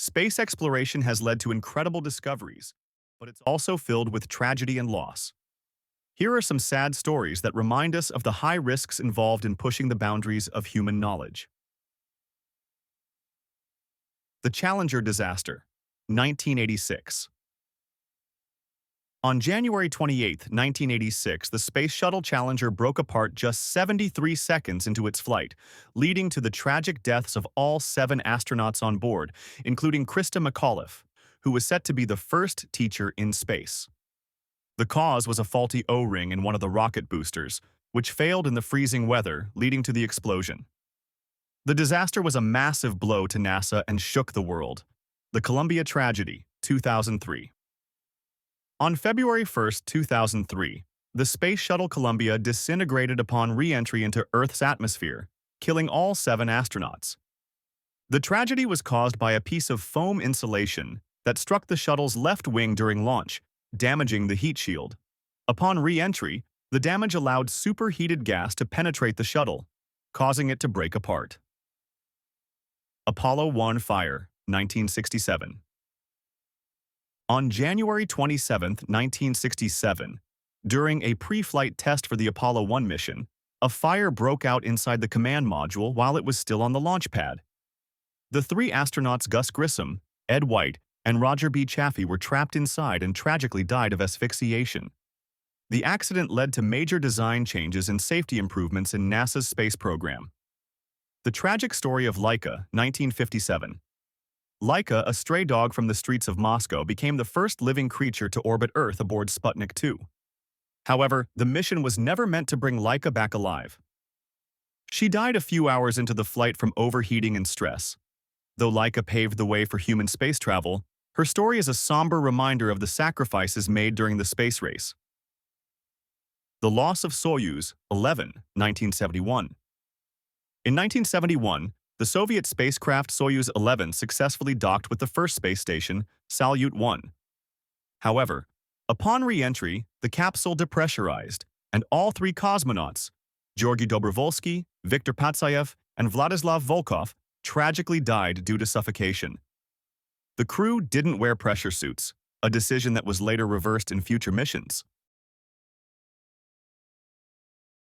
Space exploration has led to incredible discoveries, but it's also filled with tragedy and loss. Here are some sad stories that remind us of the high risks involved in pushing the boundaries of human knowledge. The Challenger disaster, 1986. On January 28, 1986, the Space Shuttle Challenger broke apart just 73 seconds into its flight, leading to the tragic deaths of all 7 astronauts on board, including Krista McAuliffe, who was set to be the first teacher in space. The cause was a faulty O-ring in one of the rocket boosters, which failed in the freezing weather, leading to the explosion. The disaster was a massive blow to NASA and shook the world. The Columbia tragedy, 2003. On February 1, 2003, the Space Shuttle Columbia disintegrated upon re-entry into Earth's atmosphere, killing all 7 astronauts. The tragedy was caused by a piece of foam insulation that struck the shuttle's left wing during launch, damaging the heat shield. Upon re-entry, the damage allowed superheated gas to penetrate the shuttle, causing it to break apart. Apollo 1 fire, 1967. On January 27, 1967, during a pre-flight test for the Apollo 1 mission, a fire broke out inside the command module while it was still on the launch pad. The 3 astronauts Gus Grissom, Ed White, and Roger B. Chaffee were trapped inside and tragically died of asphyxiation. The accident led to major design changes and safety improvements in NASA's space program. The tragic story of Laika, 1957. Laika, a stray dog from the streets of Moscow, became the first living creature to orbit Earth aboard Sputnik 2. However, the mission was never meant to bring Laika back alive. She died a few hours into the flight from overheating and stress. Though Laika paved the way for human space travel, her story is a somber reminder of the sacrifices made during the space race. The loss of Soyuz 11, 1971. In 1971, the Soviet spacecraft Soyuz 11 successfully docked with the first space station, Salyut 1. However, upon re-entry, the capsule depressurized, and all 3 cosmonauts, Georgy Dobrovolsky, Viktor Patsayev, and Vladislav Volkov, tragically died due to suffocation. The crew didn't wear pressure suits, a decision that was later reversed in future missions.